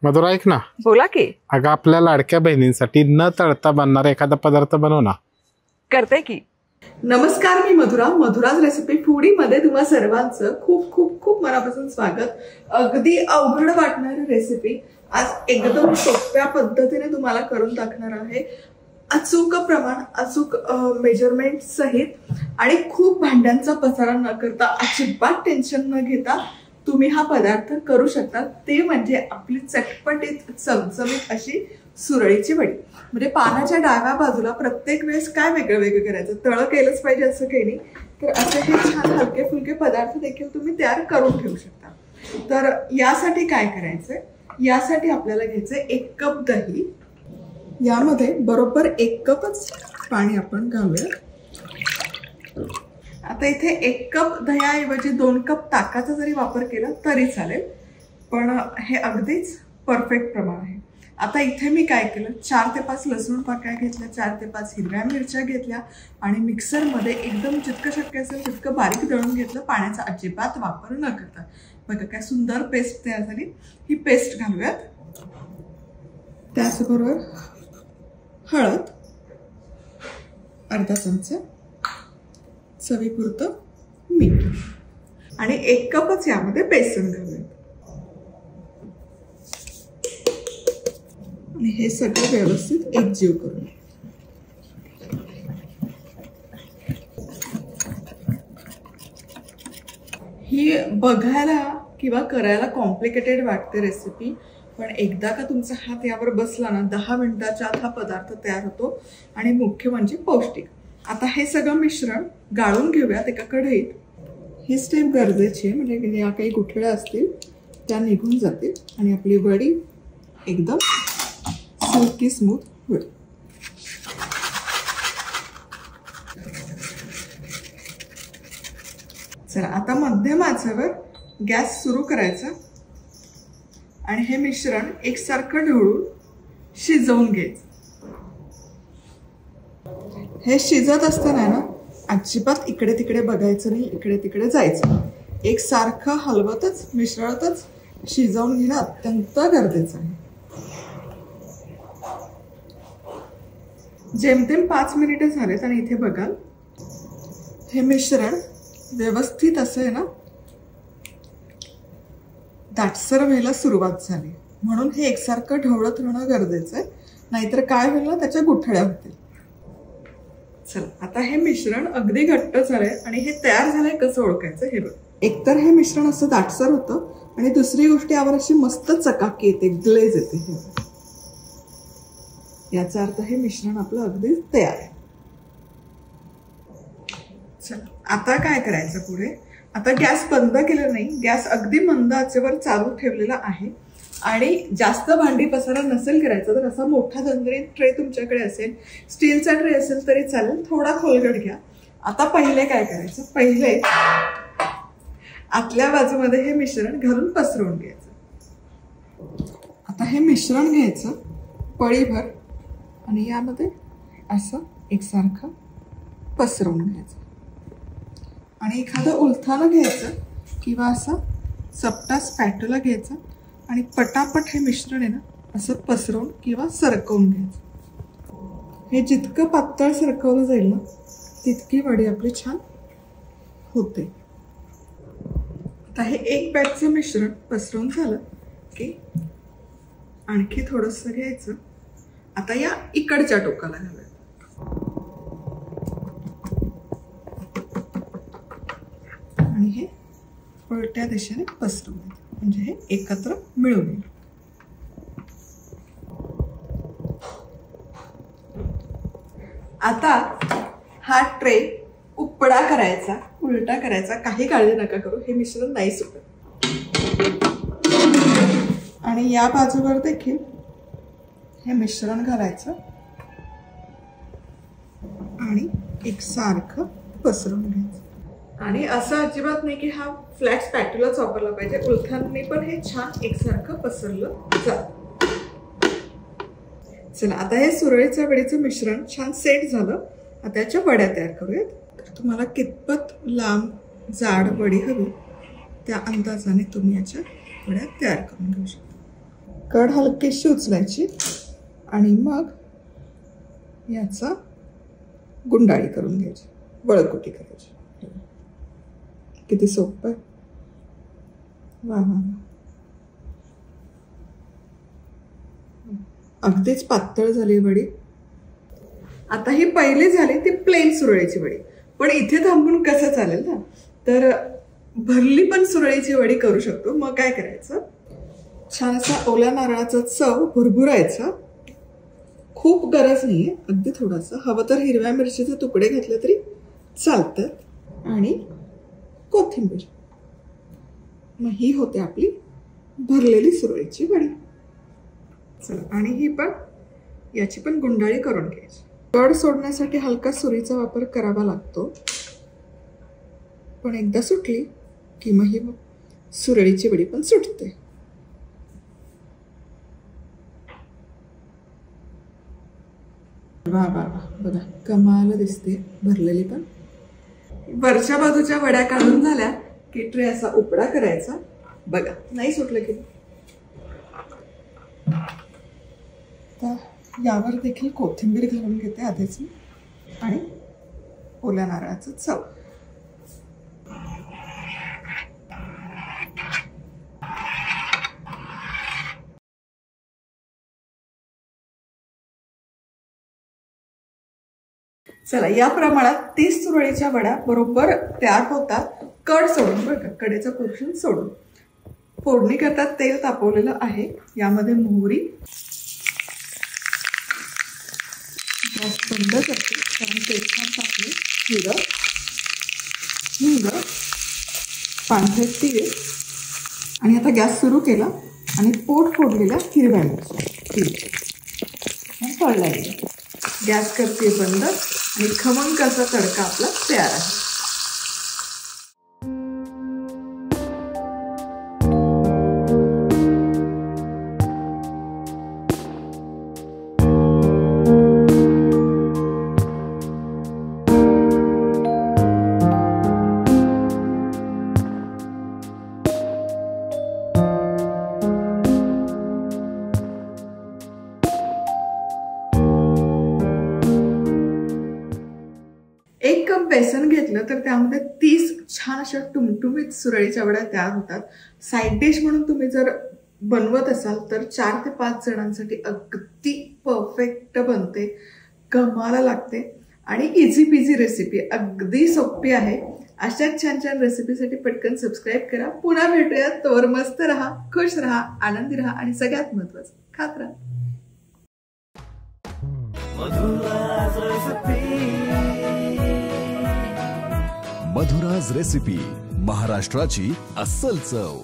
मधुरा ऐक ना, बोला की. अगं आपल्या लाडक्या बहिणींसाठी न तळता बनणारा एखादा पदार्थ बनव ना. करते की. नमस्कार, मी मधुराज रेसिपी फूडी मध्ये तुम्हा सर्वांचं खूप खूप खूप मनापासून स्वागत. अगदी अवघड वाटणारी रेसिपी आज एकदम सोप्या पद्धतीने तुम्हाला करून दाखवणार आहे. अचूक प्रमाण, अचूक मेजरमेंट सहित आणि खूप भांड्यांचा पसारा न करता, अजिबात टेन्शन न घेता तुम्ही हा पदार्थ करू शकता. ते म्हणजे आपली चटपटीत चमचमीत अशी सुरळीची वडी. म्हणजे पानाच्या डाव्या बाजूला प्रत्येक वेळेस काय वेगळं वेगळं करायचं, तळ केलंच पाहिजे असं काही नाही. तर असे हे छान हलके फुलके पदार्थ देखील तुम्ही तयार करून ठेवू शकता. तर यासाठी काय करायचंय, यासाठी आपल्याला घ्यायचंय 1 कप दही. यामध्ये बरोबर 1 कपच पाणी आपण घालूया. आता इथे 1 कप दह्याऐवजी 2 कप ताकाचा जरी वापर केला तरी चालेल, पण हे अगदीच परफेक्ट प्रमाण आहे. आता इथे मी काय केलं, 4 ते 5 लसूण पाकळ्या घेतल्या, 4 ते 5 हिरव्या मिरच्या घेतल्या आणि मिक्सरमध्ये एकदम जितकं शक्य असेल तितकं बारीक दळून घेतलं, पाण्याचा अजिबात वापर न करता. बघा काय सुंदर पेस्ट तयार झाली. ही पेस्ट घालूयात. त्याचबरोबर हळद अर्धा चमचा, चवीपुरतं मीठ आणि 1 कपच यामध्ये बेसन घालूयात. आणि हे सगळं व्यवस्थित एकजीव करून ही बघायला किंवा करायला कॉम्प्लिकेटेड वाटते रेसिपी, पण एकदा का तुमचा हात यावर बसला ना, 10 मिनिटाच्या आत हा पदार्थ तयार होतो आणि मुख्य म्हणजे पौष्टिक. आता हे सगळं मिश्रण गाळून घेऊयात एका कढईत. ही स्टेप गरजेची आहे, म्हणजे या काही गुठळ्या असतील त्या निघून जातील आणि आपली वडी एकदम सिल्की स्मूथ होईल. चला आता मध्यम आचेवर गॅस सुरू करायचा आणि हे मिश्रण एकसारखं ढवळून शिजवून घ्यायचं. हे शिजत असताना ना अजिबात इकडे तिकडे बघायचं नाही, इकडे तिकडे जायचं नाही. एकसारखं हलवतच मिसळतच शिजवून घेणं अत्यंत गरजेचं आहे. जेमतेम 5 मिनिटं झालेत आणि इथे बघाल हे मिश्रण व्यवस्थित असं आहे ना दाटसर व्हायला सुरुवात झाली, म्हणून हे एकसारखं ढवळत राहणं गरजेचं आहे, नाहीतर काय होईल ना त्याच्या गुठळ्या होतील. चला आता हे मिश्रण अगदी घट्ट झालंय आणि हे तयार झालंय कसं ओळखायचं हे बघ. एकतर हे मिश्रण असं दाटसर होतं आणि दुसरी गोष्ट यावर अशी मस्त चकाकी येते, ग्लेज येते. हे याचा अर्थ हे मिश्रण आपलं अगदी तयार आहे. चला आता काय करायचं पुढे. आता गॅस बंद केलेला नाही, गॅस अगदी मंद आचेवर चालू ठेवलेला आहे आणि जास्त भांडी पसारा नसेल करायचा तर असा मोठा दंडरीत ट्रे तुमच्याकडे असेल, स्टीलचा ट्रे असेल तरी चालेल, थोडा खोलगट घ्या. आता पहिले काय करायचं, पहिले आतल्या बाजूमध्ये हे मिश्रण घालून पसरवून घ्यायचं. आता हे मिश्रण घ्यायचं पळीभर आणि यामध्ये असं एकसारखं पसरवून घ्यायचं आणि एखादं उलथानं घ्यायचं किंवा असा चपटा स्पॅटुला घ्यायचा आणि पटापट हे मिश्रण आहे ना असं पसरवून किंवा सरकवून घ्यायचं. हे जितकं पातळ सरकवलं जाईल ना तितकी वडी आपली छान होते. आता हे 1 बॅचचं मिश्रण पसरवून झालं की आणखी थोडंसं घ्यायचं. आता या इकडच्या टोकाला घालायचं आणि हे उलट्या दिशेने पसरवून घ्यायचं, म्हणजे हे एकत्र मिळून येईल. आता हा ट्रे उपडा करायचा, उलटा करायचा, काही काळजी नका करू, हे मिश्रण नाही सुटत. आणि या बाजूवर देखील हे मिश्रण घालायचं आणि एकसारखं पसरवून घ्यायचं. आणि असं अजिबात नाही की हा फ्लॅट स्पॅटुलाच वापरला पाहिजे, उलथांनी पण हे छान एकसारखं पसरलं जातं. चला आता हे सुरळीच्या वडीचं मिश्रण छान सेट झालं. आता याच्या वड्या तयार करूयात. तर तुम्हाला कितपत लांब जाड वडी हवी त्या अंदाजाने तुम्ही याच्या वड्या तयार करून घेऊ शकता. कड हलकीशी उचलायची आणि मग याचा गुंडाळी करून घ्यायची, वळकुटी करायची. किती सोपं आहे. वा वा वा. अगदीच पातळ झाली वडी. आता ही पहिली झाली ती प्लेन सुरळीची वडी. पण इथे थांबून कसं चालेल ना, तर भरली पण सुरळीची वडी करू शकतो. मग काय करायचं, छान असा ओल्या नारळाचा चव भुरभुरायचा. खूप गरज नाहीये, अगदी थोडासा. हवं तर हिरव्या मिरचीचे तुकडे घातले तरी चालतात. आणि कोथिंबीर. मग ही होते आपली भरलेली सुरळीची वडी. चला, आणि ही पण याची पण गुंडाळी करून घ्यायची. कड सोडण्यासाठी हलका सुरीचा वापर करावा लागतो, पण एकदा सुटली की मग ही सुरळीची वडी पण सुटते. वा वा वा, बघा कमाल दिसते भरलेली पण. वरच्या बाजूच्या वड्या काढून झाल्या की ट्रे असा उपडा करायचा. बघा नाही सुटलं की. तर यावर देखील कोथिंबीर घालून घेते आधीच मी, आणि ओल्या नारळाचं चव. चला, या प्रमाणात 30 सुरळीच्या वड्या बरोबर तयार होतात. कड सोडून, बरं का, कडेचा पोर्शन सोडून. फोडणी करतात. तेल तापवलेलं आहे, यामध्ये मोहरी. गॅस बंद करते कारण तेल छान तापले. जिरं, हिंग, पांढरे तीळ, आणि आता गॅस सुरू केला आणि पोट फोडलेल्या हिरव्या मिरच्या तळल्या गेल्या. गॅस करते बंद आणि खमंग असा तडका आपला तयार आहे. एक कप बेसन घेतलं तर त्यामध्ये 30 छान अशा टुमटुमीत सुरळीच्या वड्या तयार होतात. साईड डिश म्हणून तुम्ही जर बनवत असाल तर 4 ते 5 जणांसाठी अगदी परफेक्ट बनते. कमाला लागते आणि इझी पिझी रेसिपी, अगदी सोपी आहे. अशाच छान छान रेसिपीसाठी पटकन सबस्क्राईब करा. पुन्हा भेटूया. तोवर मस्त राहा, खुश राहा, आनंदी राहा आणि सगळ्यात महत्त्वाचं खात राहा. मधुराज रेसिपी, महाराष्ट्राची अस्सल चव.